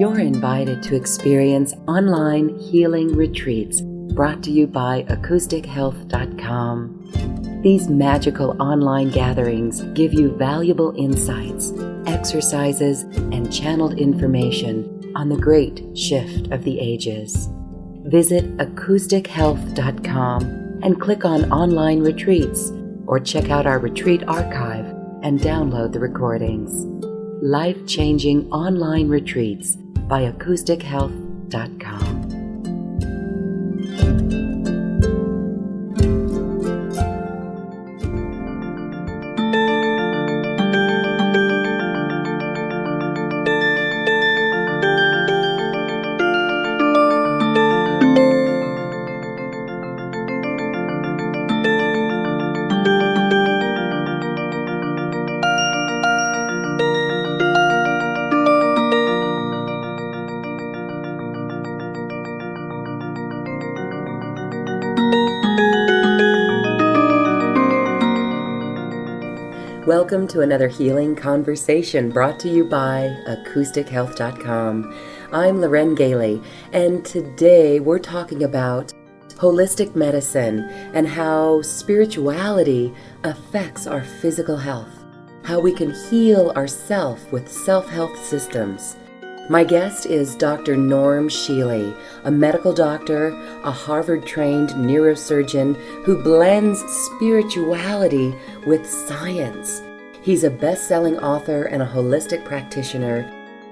You're invited to experience online healing retreats brought to you by acoustichealth.com. These magical online gatherings give you valuable insights, exercises, and channeled information on the great shift of the ages. Visit acoustichealth.com and click on online retreats, or check out our retreat archive and download the recordings. Life-changing online retreats by acoustichealth.com. Welcome to another healing conversation brought to you by acoustichealth.com. I'm Galey, and today we're talking about holistic medicine and how spirituality affects our physical health, how we can heal ourselves with self-help systems. My guest is Dr. Shealy, a medical doctor, a Harvard-trained neurosurgeon who blends spirituality with science. He's a best-selling author and a holistic practitioner,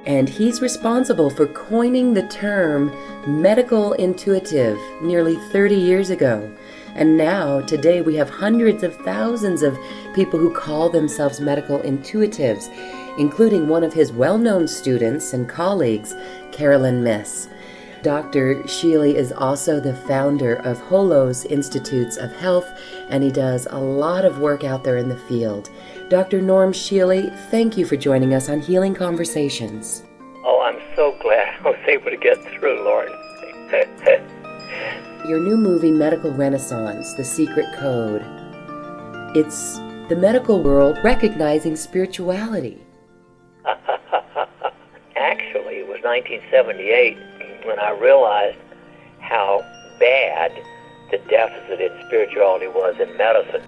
and he's responsible for coining the term medical intuitive nearly 30 years ago. And now, today, we have hundreds of thousands of people who call themselves medical intuitives, including one of his well-known students and colleagues, Carolyn Miss. Dr. Shealy is also the founder of Holo's Institutes of Health, and he does a lot of work out there in the field. Dr. Shealy, thank you for joining us on Healing Conversations. Oh, I'm so glad I was able to get through, Lauren. Your new movie, Medical Renaissance, The Secret Code. It's the medical world recognizing spirituality. Actually, it was 1978 when I realized how bad the deficit in spirituality was in medicine.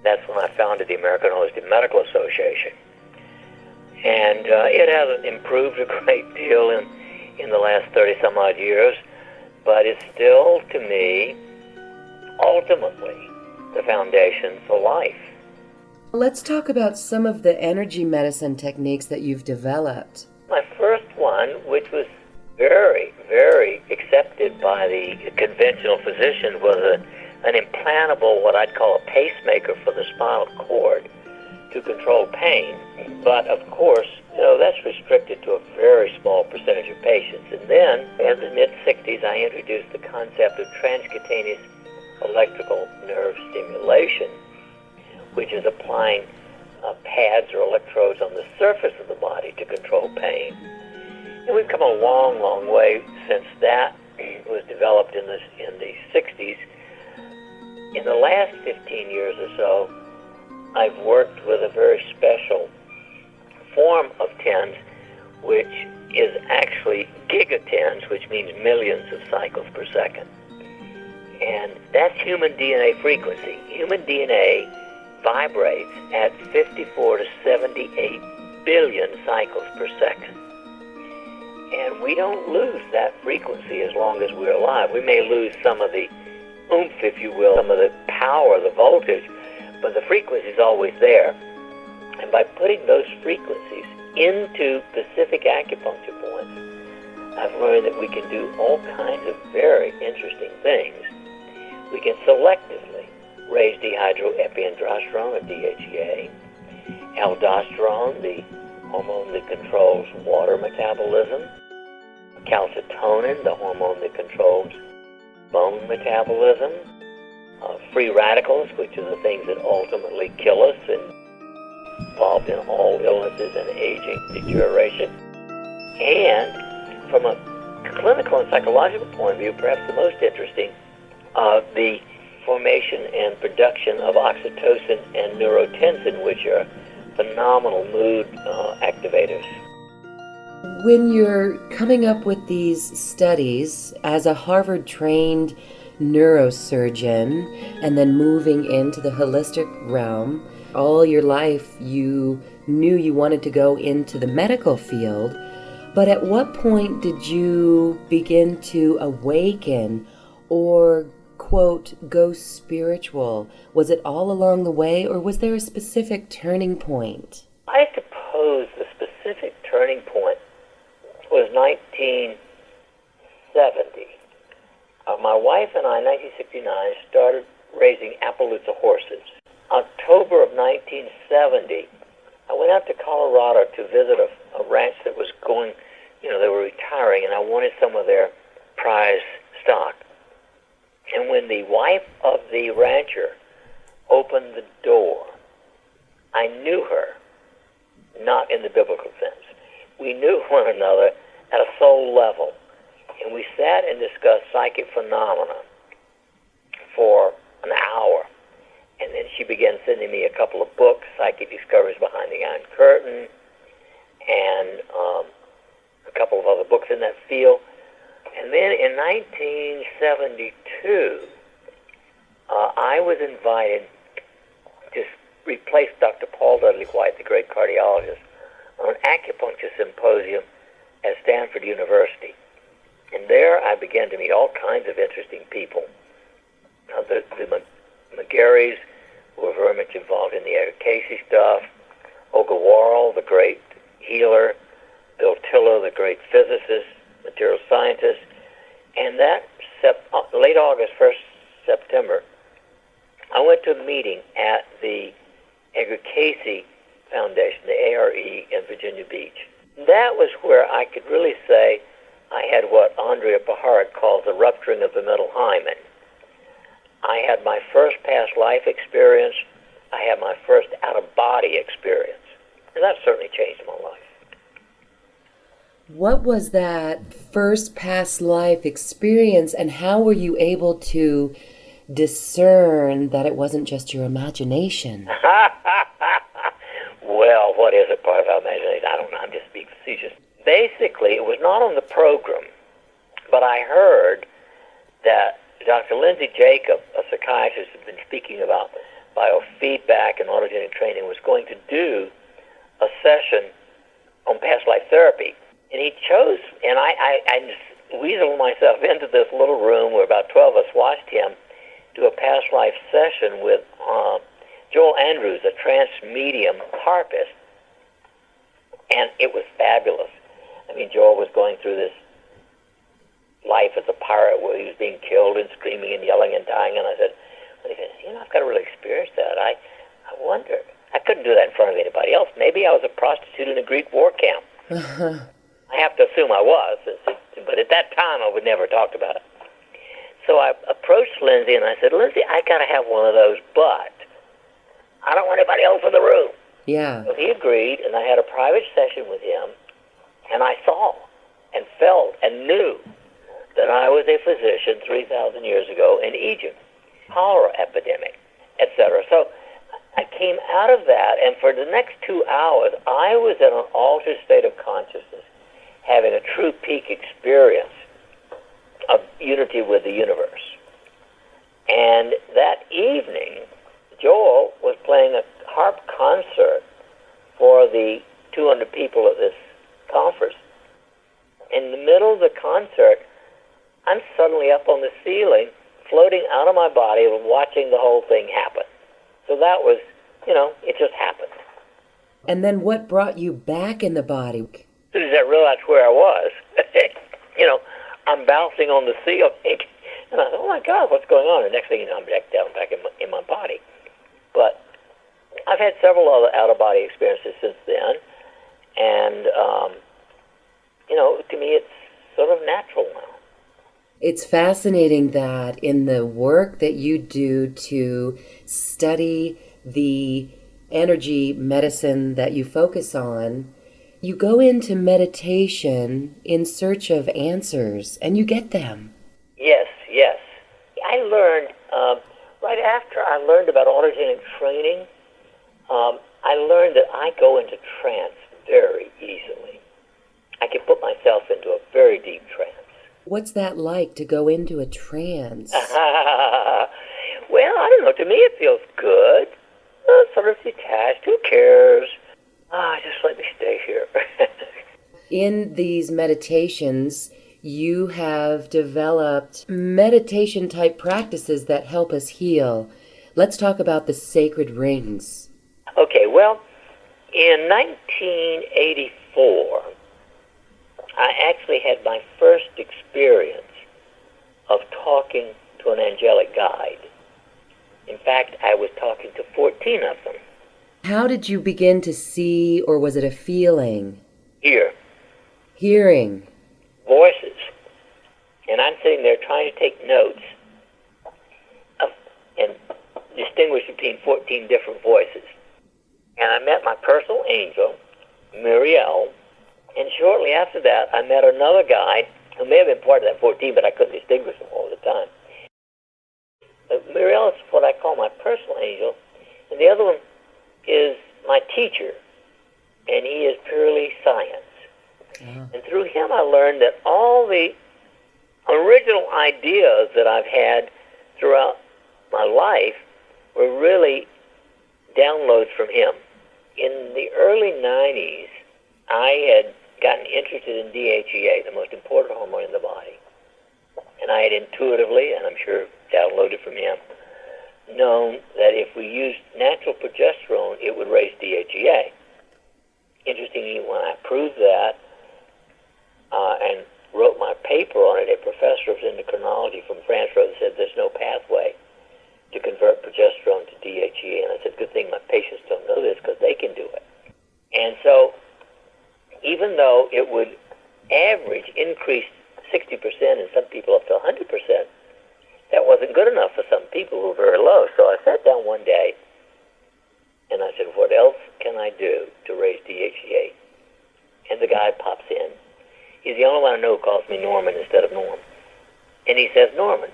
That's when I founded the American Holistic Medical Association. And it hasn't improved a great deal in the last 30-some-odd years, but it's still, to me, ultimately the foundation for life. Let's talk about some of the energy medicine techniques that you've developed. My first one, which was very, very accepted by the conventional physicians, was an implantable, what I'd call a pacemaker for the spinal cord to control pain. But of course, that's restricted to a very small percentage of patients. And then, in the mid-60s, I introduced the concept of transcutaneous electrical nerve stimulation, which is applying pads or electrodes on the surface of the body to control pain. And we've come a long, long way since that was developed in the 60s. In the last 15 years or so, I've worked with a very special form of TENS, which is actually gigatens, which means millions of cycles per second. And that's human DNA frequency. Human DNA vibrates at 54 to 78 billion cycles per second. And we don't lose that frequency as long as we're alive. We may lose some of the oomph, if you will, some of the power, the voltage, but the frequency is always there. And by putting those frequencies into specific acupuncture points, I've learned that we can do all kinds of very interesting things. We can selectively raise dehydroepiandrosterone, or DHEA, aldosterone, the hormone that controls water metabolism, calcitonin, the hormone that controls bone metabolism, free radicals, which are the things that ultimately kill us and involved in all illnesses and aging, deterioration. And from a clinical and psychological point of view, perhaps the most interesting, the formation and production of oxytocin and neurotensin, which are phenomenal mood activators. When you're coming up with these studies as a Harvard-trained neurosurgeon and then moving into the holistic realm, all your life you knew you wanted to go into the medical field, but at what point did you begin to awaken or, quote, go spiritual? Was it all along the way, or was there a specific turning point? I suppose the specific turning point was 1970. My wife and I, in 1969, started raising Appaloosa horses. October of 1970, I went out to Colorado to visit a ranch that was going, they were retiring, and I wanted some of their prize stock. And when the wife of the rancher opened the door, I knew her, not in the biblical sense. We knew one another at a soul level, and we sat and discussed psychic phenomena for an hour. And then she began sending me a couple of books, Psychic Discoveries Behind the Iron Curtain, and a couple of other books in that field. And then in 1972, I was invited to replace Dr. Paul Dudley White, the great cardiologist, on an acupuncture symposium at Stanford University. And there I began to meet all kinds of interesting people. The McGarrys who were very much involved in the Eric Casey stuff, Olga Worrell, the great healer, Bill Tiller, the great physicist, material scientist. And that late August, 1st September, I went to a meeting at the Edgar Casey Foundation, the ARE in Virginia Beach. That was where I could really say I had what Andrea Baharik calls the rupturing of the middle hymen. I had my first past life experience. I had my first out-of-body experience. And that certainly changed my life. What was that first past life experience, and how were you able to discern that it wasn't just your imagination? Well, what is it, part of our imagination? I don't know. I'm just being facetious. Basically, it was not on the program, but I heard that Dr. Lindsay Jacob, a psychiatrist who's been speaking about biofeedback and autogenic training, was going to do a session on past life therapy. And he chose, and I just weaseled myself into this little room where about 12 of us watched him do a past life session with Joel Andrews, a trance medium harpist. And it was fabulous. I mean, Joel was going through this life as a pirate where he was being killed and screaming and yelling and dying. And I said, I've got to really experience that. I wonder. I couldn't do that in front of anybody else. Maybe I was a prostitute in a Greek war camp. I have to assume I was, but at that time I would never have talked about it. So I approached Lindsay and I said, Lindsay, I got to have one of those, but I don't want anybody else in the room. Yeah. So he agreed, and I had a private session with him, and I saw and felt and knew that I was a physician 3,000 years ago in Egypt, cholera epidemic, etc. So I came out of that, and for the next 2 hours, I was in an altered state of consciousness, having a true peak experience of unity with the universe. And that evening, Joel was playing a harp concert for the 200 people at this conference. In the middle of the concert, I'm suddenly up on the ceiling, floating out of my body and watching the whole thing happen. So that was, it just happened. And then what brought you back in the body? As soon as I realized where I was, I'm bouncing on the ceiling, and I thought, oh my God, what's going on? And next thing you know, I'm back in my body. But I've had several other out-of-body experiences since then, and, to me it's sort of natural now. It's fascinating that in the work that you do to study the energy medicine that you focus on, you go into meditation in search of answers, and you get them. Yes. I learned, right after I learned about autogenic training, I learned that I go into trance very easily. I can put myself into a very deep trance. What's that like to go into a trance? Well, I don't know. To me, it feels good. Sort of detached. Who cares? Just let me stay here. In these meditations, you have developed meditation-type practices that help us heal. Let's talk about the sacred rings. Okay, well, in 1984, I actually had my first experience of talking to an angelic guide. In fact, I was talking to 14 of them. How did you begin to see, or was it a feeling? Hearing. Voices. And I'm sitting there trying to take notes and distinguish between 14 different voices. And I met my personal angel, Muriel, and shortly after that, I met another guy who may have been part of that 14, but I couldn't distinguish them all the time. Muriel is what I call my personal angel, and the other one is my teacher, and he is purely science. And through him, I learned that all the original ideas that I've had throughout my life were really downloads from him. In the early 90s, I had gotten interested in DHEA, the most important hormone in the body. And I had intuitively, and I'm sure downloaded from him, known that if we used natural progesterone, it would raise DHEA. Interestingly, when I proved that and wrote my paper on it, a professor of endocrinology from France wrote and said there's no pathway to convert progesterone to DHEA. And I said, good thing my patients don't know this because they can do it. And so even though it would average increase 60% and some people up to 100%, that wasn't good enough for some people who were very low. So I sat down one day and I said, what else can I do to raise DHEA? And the guy pops in. He's the only one I know who calls me Norman instead of Norm. And he says, Norman,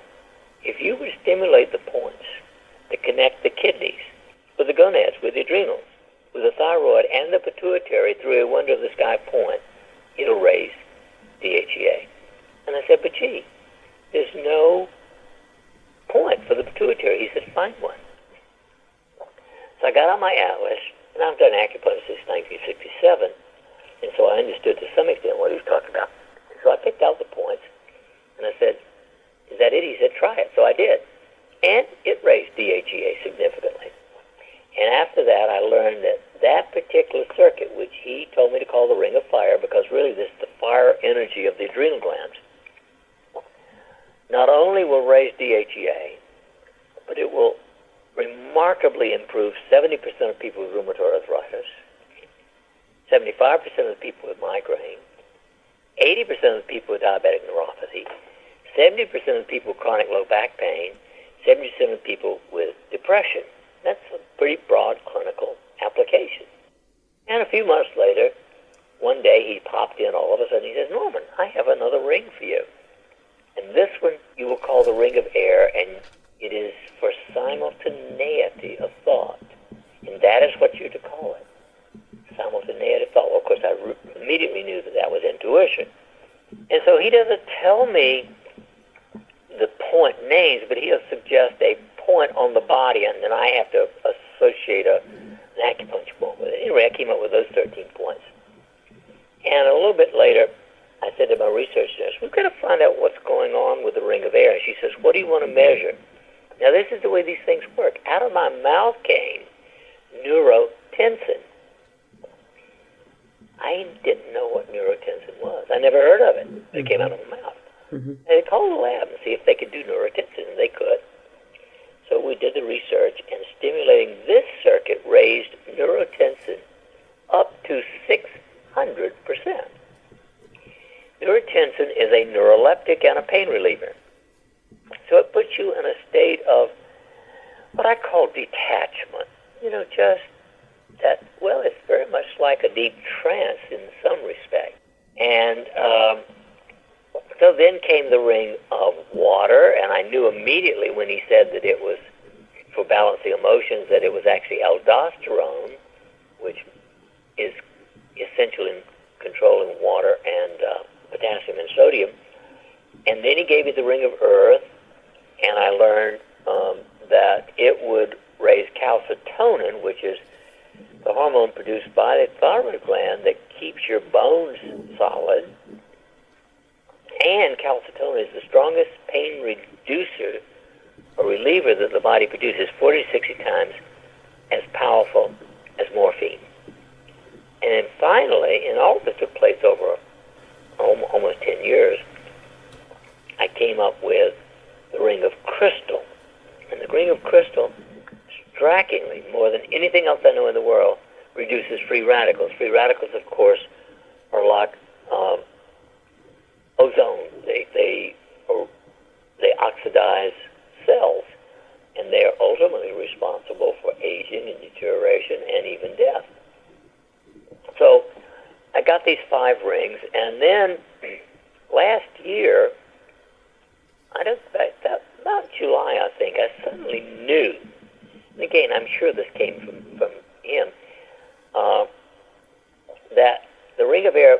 if you would stimulate the points that connect the kidneys with the gonads, with the adrenals, with the thyroid and the pituitary through a wonder-of-the-sky point, it'll raise DHEA. And I said, but gee, there's no point for the pituitary. He said, find one. So I got on my atlas, and I've done acupuncture since 1967, and so I understood to some extent what he was talking about. So I picked out the points, and I said, is that it? He said, try it. So I did. And it raised DHEA significantly. And after that, I learned that that particular circuit, which he told me to call the ring of fire, because really this is the fire energy of the adrenal glands, not only will raise DHEA, but it will remarkably improve 70% of people with rheumatoid arthritis, 75% of the people with migraine, 80% of the people with diabetic neuropathy, 70% of the people with chronic low back pain, 70% of the people with depression. That's a pretty broad clinical application. And a few months later, one day he popped in all of a sudden. He says, Norman, I have another ring for you. And this one you will call the ring of air, and it is for simultaneity of thought. And that is what you're to call it. Simultaneity of thought. Well, of course, I immediately knew that that was intuition. And so he doesn't tell me the point names, but he'll suggest a point on the body, and then I have to associate an acupuncture point with it. Anyway, I came up with those 13 points. And a little bit later, I said to my research nurse, we've got to find out what's going on with the ring of air. And she says, what do you want to measure? Now, this is the way these things work. Out of my mouth came neurotensin. I didn't know what neurotensin was. I never heard of it. It came out of my mouth. And they called the lab and see if they could do neurotensin, and they could. So we did the research, and stimulating this circuit raised neurotensin up to 600%. Neurotensin is a neuroleptic and a pain reliever. So it puts you in a state of what I call detachment. You know, just that, well, it's very much like a deep trance in some respect. And so then came the ring of water, and I knew immediately when he said that it was for balancing emotions that it was actually aldosterone, which is essential in controlling water and potassium and sodium. And then he gave me the ring of earth, and I learned that it would raise calcitonin, which is the hormone produced by the thyroid gland that keeps your bones solid. And calcitonin is the strongest pain reducer or reliever that the body produces, 40 to 60 times as powerful as morphine. And then finally, and all of this took place over almost 10 years, I came up with the ring of crystal. And the ring of crystal, strikingly, more than anything else I know in the world, reduces free radicals. Free radicals, of course, are like ozone. They oxidize cells, and they are ultimately responsible for aging and deterioration and even death. So I got these 5 rings, and then last year, about July, I think, I suddenly knew, and again, I'm sure this came from him, that the ring of air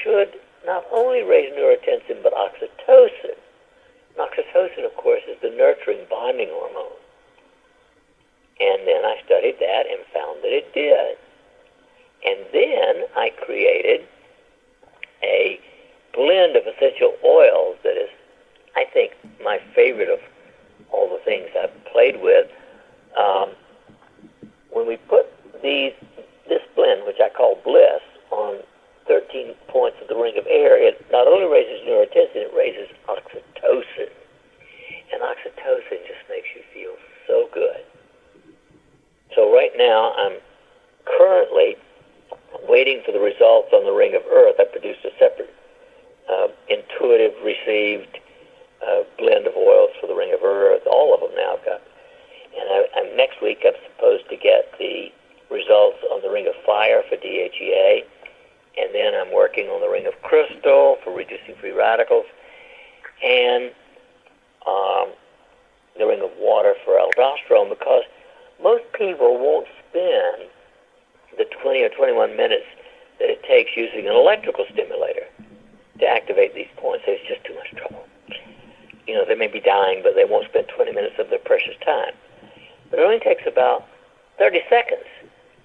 should not only raise neurotensin, but oxytocin. And oxytocin, of course, is the nurturing bonding hormone. And then I studied that and found that it did. And then I created a blend of essential oils that is, I think, my favorite of all the things I've played with. When we put this blend, which I call Bliss, on 13 points of the ring of air, it not only raises neurotensin, it raises oxytocin. And oxytocin just makes you feel so good. So right now, I'm currently waiting for the results on the ring of earth. I produced a separate intuitive received blend of oils for the ring of earth, all of them now I've got. And next week I'm supposed to get the results on the ring of fire for DHEA, and then I'm working on the ring of crystal for reducing free radicals, and the ring of water for aldosterone, because most people won't spend the 20 or 21 minutes that it takes using an electrical stimulator to activate these points. It's just too much trouble. You know, they may be dying, but they won't spend 20 minutes of their precious time. But it only takes about 30 seconds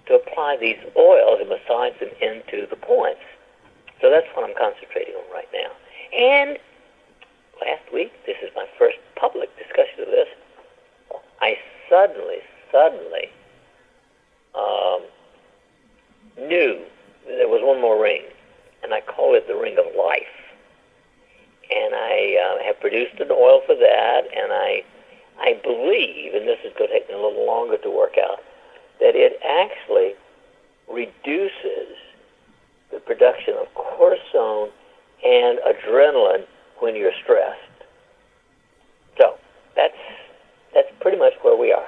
to apply these oils and massage them into the points. So that's what I'm concentrating on right now. And last week, this is my first public discussion of this, I suddenly knew there was one more ring, and I call it the ring of life. And I have produced an oil for that, and I believe, and this is going to take me a little longer to work out, that it actually reduces the production of cortisone and adrenaline when you're stressed. So that's pretty much where we are.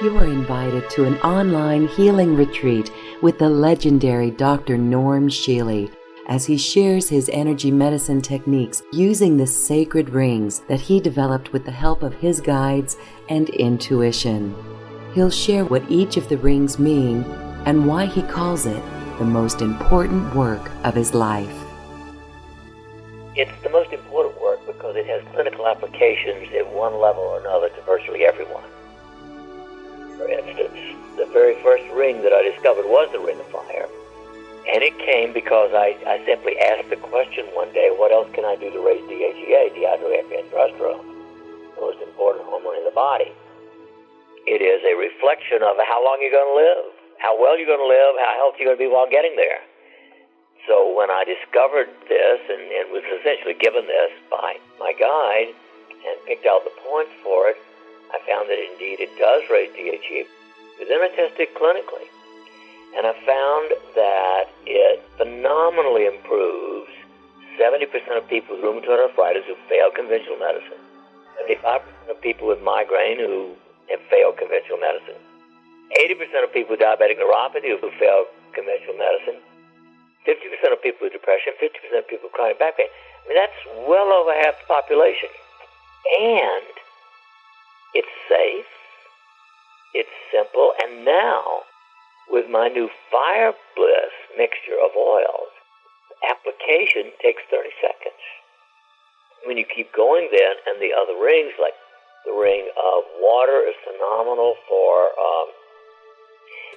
You are invited to an online healing retreat with the legendary Dr. Norm Shealy as he shares his energy medicine techniques using the sacred rings that he developed with the help of his guides and intuition. He'll share what each of the rings mean and why he calls it the most important work of his life. It's the most important work because it has clinical applications at one level or another to virtually everyone. For instance, the very first ring that I discovered was the ring of fire. And it came because I simply asked the question one day, what else can I do to raise DHEA, dehydroepiandrosterone, the most important hormone in the body? It is a reflection of how long you're going to live, how well you're going to live, how healthy you're going to be while getting there. So when I discovered this and was essentially given this by my guide and picked out the points for it, I found that indeed it does raise DHEA. But then I tested clinically, and I found that it phenomenally improves 70% of people with rheumatoid arthritis who fail conventional medicine, 75% of people with migraine who have failed conventional medicine, 80% of people with diabetic neuropathy who fail conventional medicine, 50% of people with depression, 50% of people with chronic back pain. I mean, that's well over half the population. And it's safe, it's simple, and now, with my new Fire Bliss mixture of oils. Application takes 30 seconds. When you keep going then, and the other rings, like the ring of water is phenomenal for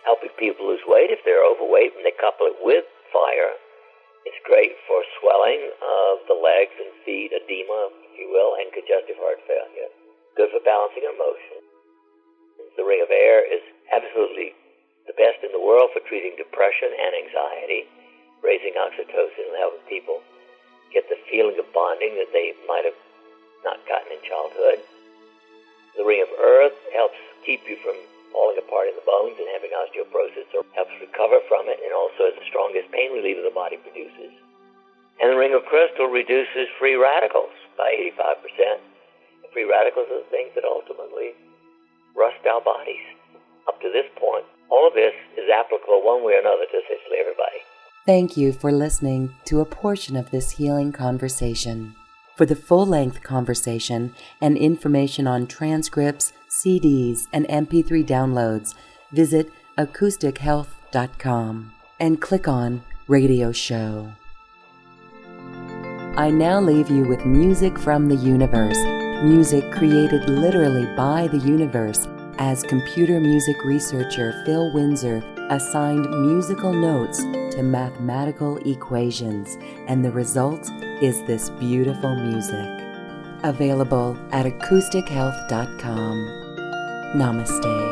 helping people lose weight if they're overweight, and they couple it with fire. It's great for swelling of the legs and feet, edema, if you will, and congestive heart failure. Good for balancing emotion. The ring of air is absolutely the best in the world for treating depression and anxiety, raising oxytocin and helping people get the feeling of bonding that they might have not gotten in childhood. The ring of earth helps keep you from falling apart in the bones and having osteoporosis, or helps recover from it, and also is the strongest pain reliever the body produces. And the ring of crystal reduces free radicals by 85%. And free radicals are the things that ultimately rust our bodies. Up to this point, all of this is applicable one way or another to essentially everybody. Thank you for listening to a portion of this healing conversation. For the full-length conversation and information on transcripts, CDs, and MP3 downloads, visit acoustichealth.com and click on Radio Show. I now leave you with music from the universe, music created literally by the universe, as computer music researcher Phil Windsor assigned musical notes to mathematical equations, and the result is this beautiful music. Available at acoustichealth.com. Namaste.